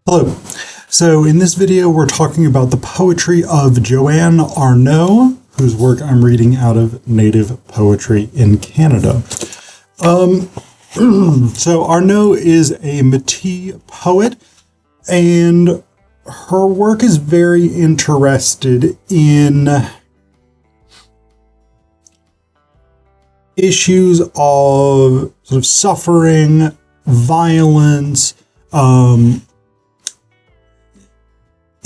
Hello. So in this video, we're talking about the poetry of Joanne Arnott, whose work I'm reading out of Native Poetry in Canada. So Arnott is a Metis poet, and her work is very interested in issues of sort of suffering, violence,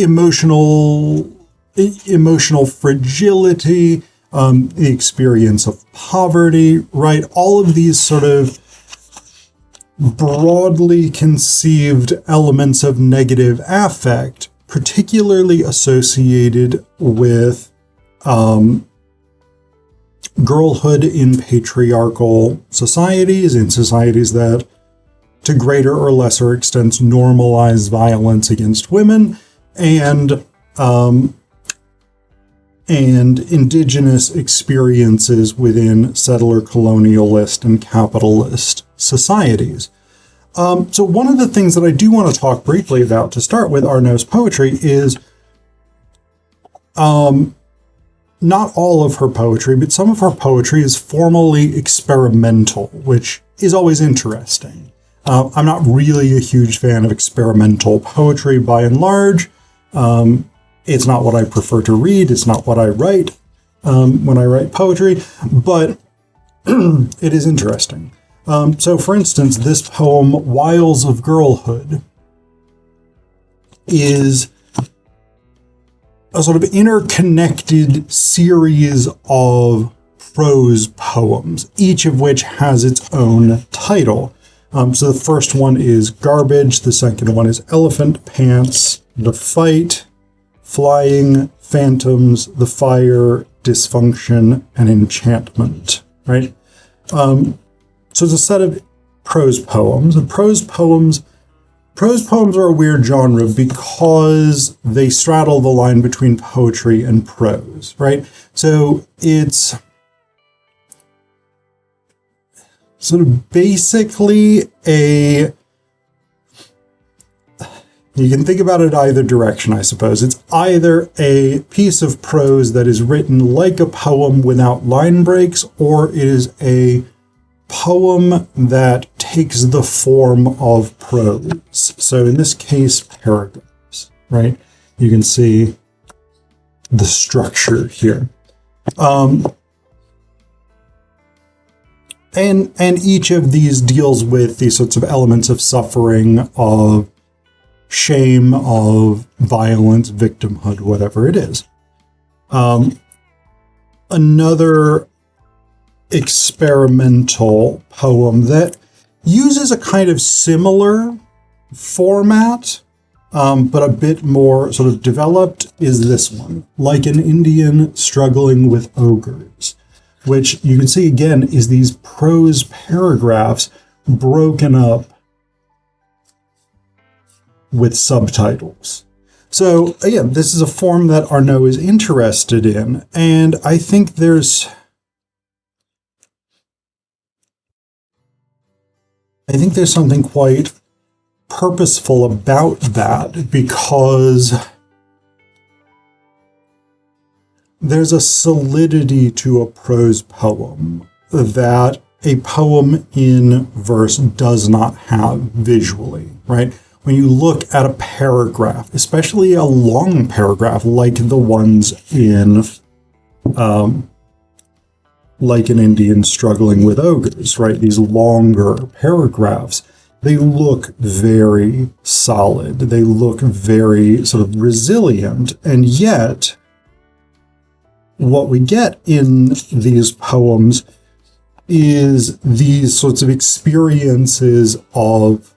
emotional fragility, the experience of poverty, right? All of these sort of broadly conceived elements of negative affect, particularly associated with girlhood in patriarchal societies, in societies that, to greater or lesser extents, normalize violence against women, and indigenous experiences within settler, colonialist, and capitalist societies. So one of the things that I do want to talk briefly about to start with Arnott's poetry is not all of her poetry, but some of her poetry is formally experimental, which is always interesting. I'm not really a huge fan of experimental poetry by and large. It's not what I prefer to read. It's not what I write when I write poetry, but it is interesting. So, for instance, this poem, Wiles of Girlhood, is a sort of interconnected series of prose poems, each of which has its own title. So the first one is Garbage, the second one is Elephant Pants, The Fight, Flying, Phantoms, The Fire, Dysfunction, and Enchantment, right? So it's a set of prose poems, and prose poems are a weird genre because they straddle the line between poetry and prose, right? So it's sort of basically you can think about it either direction, I suppose. It's either a piece of prose that is written like a poem without line breaks, or it is a poem that takes the form of prose. So in this case, paragraphs, right? You can see the structure here. And each of these deals with these sorts of elements of suffering, of shame, of violence, victimhood, whatever it is. Another experimental poem that uses a kind of similar format, but a bit more sort of developed, is this one, Like an Indian Struggling with Ogres, which you can see again is these prose paragraphs broken up with subtitles. So again, this is a form that Arnott is interested in, and I think there's something quite purposeful about that, because there's a solidity to a prose poem that a poem in verse does not have visually, right? When you look at a paragraph, especially a long paragraph like the ones in Like an Indian Struggling with Ogres, right? These longer paragraphs, they look very solid. They look very sort of resilient. And yet, what we get in these poems is these sorts of experiences of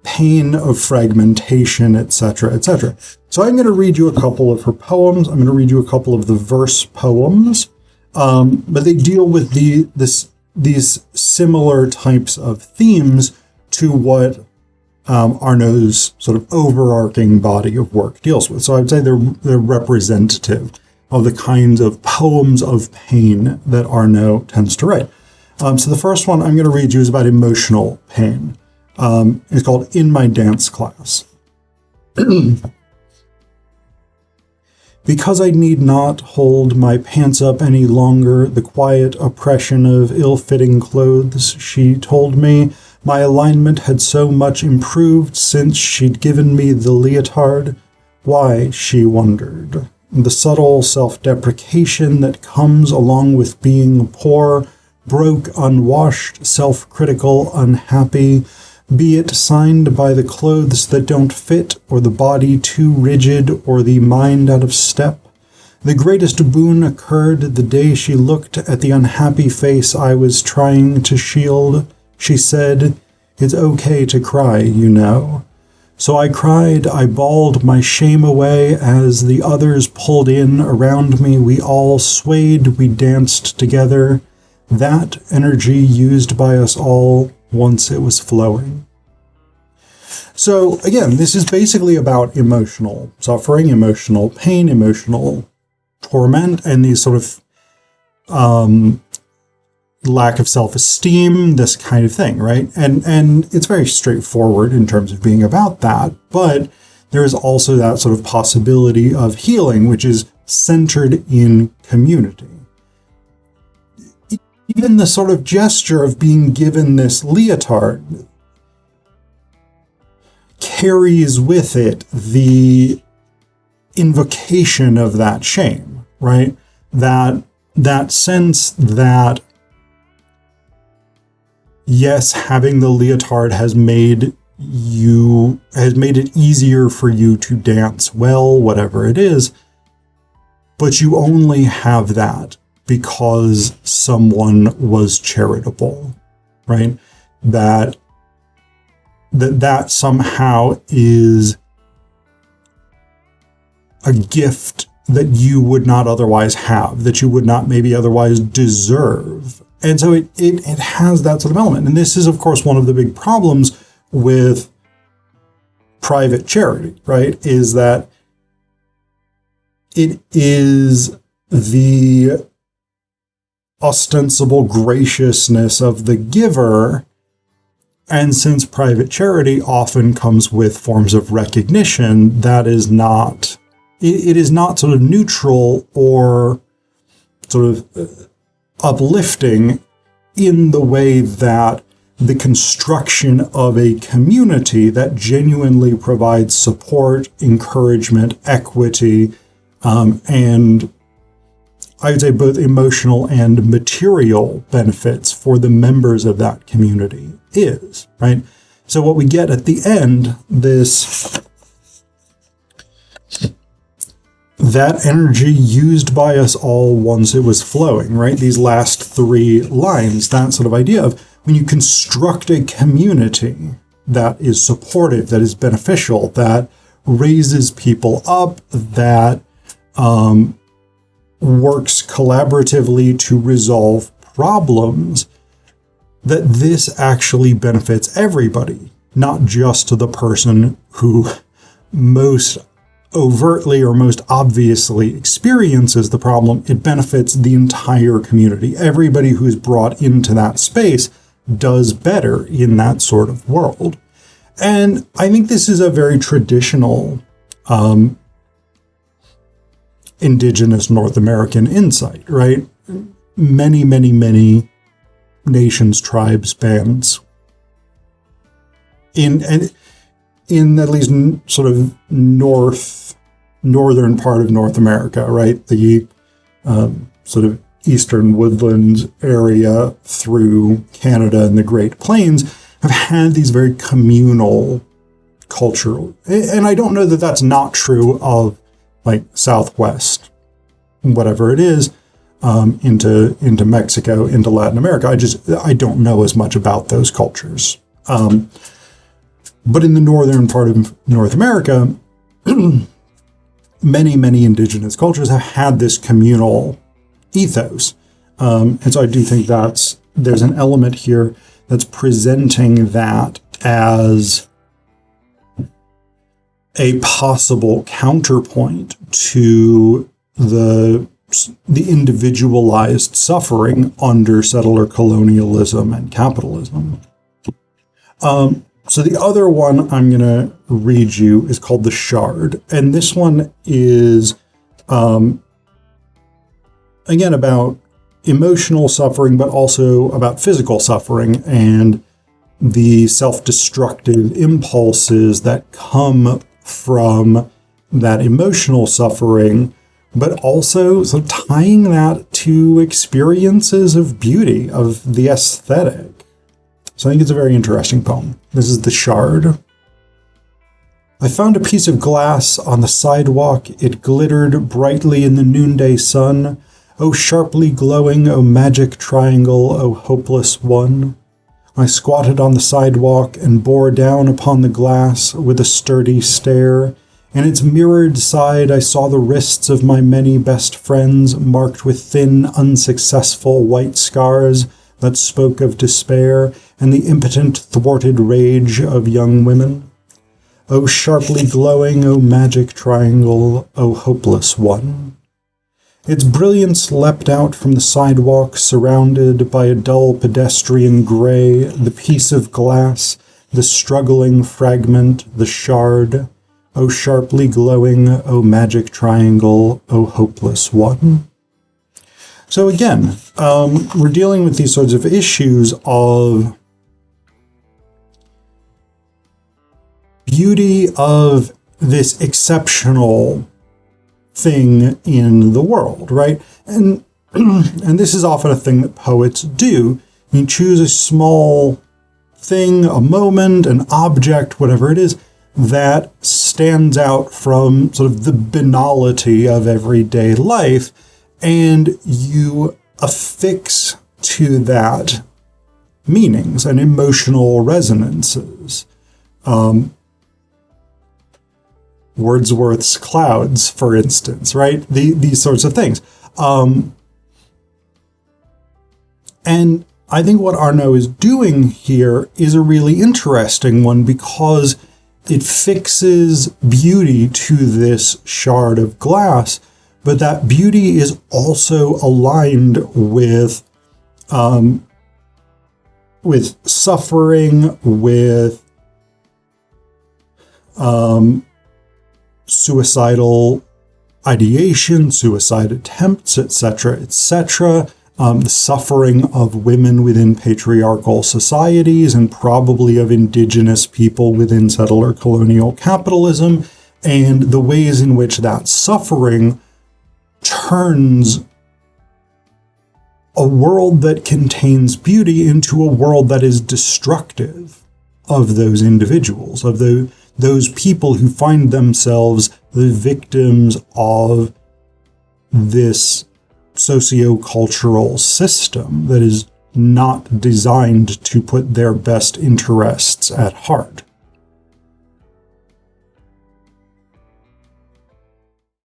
pain, of fragmentation, etc., etc. So I'm going to read you a couple of her poems. I'm going to read you a couple of the verse poems, but they deal with these similar types of themes to what Arnott's sort of overarching body of work deals with. So I'd say they're representative of the kinds of poems of pain that Arnott tends to write. So the first one I'm going to read you is about emotional pain. It's called In My Dance Class. Because I need not hold my pants up any longer, the quiet oppression of ill-fitting clothes, she told me, my alignment had so much improved since she'd given me the leotard. Why, she wondered. The subtle self-deprecation that comes along with being poor, broke, unwashed, self-critical, unhappy, be it signed by the clothes that don't fit, or the body too rigid, or the mind out of step. The greatest boon occurred the day she looked at the unhappy face I was trying to shield. She said, "It's okay to cry, you know." So I cried, I bawled my shame away as the others pulled in around me. We all swayed, we danced together. That energy used by us all once it was flowing. So again, this is basically about emotional suffering, emotional pain, emotional torment, and these sort of lack of self-esteem, this kind of thing, right? And it's very straightforward in terms of being about that, but there is also that sort of possibility of healing, which is centered in community. Even the sort of gesture of being given this leotard carries with it the invocation of that shame, right? That sense that, yes, having the leotard has made it easier for you to dance well, whatever it is, but you only have that because someone was charitable, right? That somehow is a gift that you would not otherwise have, that you would not maybe otherwise deserve. And so it has that sort of element. And this is, of course, one of the big problems with private charity, right? Is that it is the ostensible graciousness of the giver. And since private charity often comes with forms of recognition, that is not, it is not sort of neutral or sort of uplifting in the way that the construction of a community that genuinely provides support, encouragement, equity, and I would say both emotional and material benefits for the members of that community is, right? So what we get at the end, that energy used by us all once it was flowing, right? These last three lines, that sort of idea of when you construct a community that is supportive, that is beneficial, that raises people up, that works collaboratively to resolve problems, that this actually benefits everybody, not just the person who most overtly or most obviously experiences the problem. It benefits the entire community. Everybody who is brought into that space does better in that sort of world. And I think this is a very traditional Indigenous North American insight, right? Many, many, many nations, tribes, bands in at least sort of northern part of North America, right? The sort of eastern woodlands area through Canada and the Great Plains have had these very communal cultural, and I don't know that that's not true of like Southwest, whatever it is, into Mexico, into Latin America. I don't know as much about those cultures. But in the northern part of North America, many, many indigenous cultures have had this communal ethos. And so I do think there's an element here that's presenting that as a possible counterpoint to the individualized suffering under settler colonialism and capitalism. So the other one I'm going to read you is called The Shard. And this one is, again, about emotional suffering, but also about physical suffering and the self-destructive impulses that come from that emotional suffering, but also sort of tying that to experiences of beauty, of the aesthetic. So I think it's a very interesting poem. This is The Shard. I found a piece of glass on the sidewalk. It glittered brightly in the noonday sun. Oh, sharply glowing, oh, magic triangle, oh, hopeless one. I squatted on the sidewalk and bore down upon the glass with a sturdy stare. In its mirrored side, I saw the wrists of my many best friends marked with thin, unsuccessful white scars that spoke of despair and the impotent, thwarted rage of young women. Oh, sharply glowing, oh, magic triangle, oh, hopeless one. Its brilliance leapt out from the sidewalk, surrounded by a dull pedestrian gray, the piece of glass, the struggling fragment, the shard. Oh, sharply glowing, oh, magic triangle, oh, hopeless one. So again, we're dealing with these sorts of issues of beauty of this exceptional thing in the world, right? And this is often a thing that poets do. You choose a small thing, a moment, an object, whatever it is, that stands out from sort of the banality of everyday life, and you affix to that meanings and emotional resonances. Wordsworth's clouds, for instance, right? These sorts of things. And I think what Arnott is doing here is a really interesting one because it fixes beauty to this shard of glass, but that beauty is also aligned with suffering, with suicidal ideation, suicide attempts, etc., etc., the suffering of women within patriarchal societies and probably of indigenous people within settler colonial capitalism, and the ways in which that suffering turns a world that contains beauty into a world that is destructive of those individuals, of those people who find themselves the victims of this socio-cultural system that is not designed to put their best interests at heart.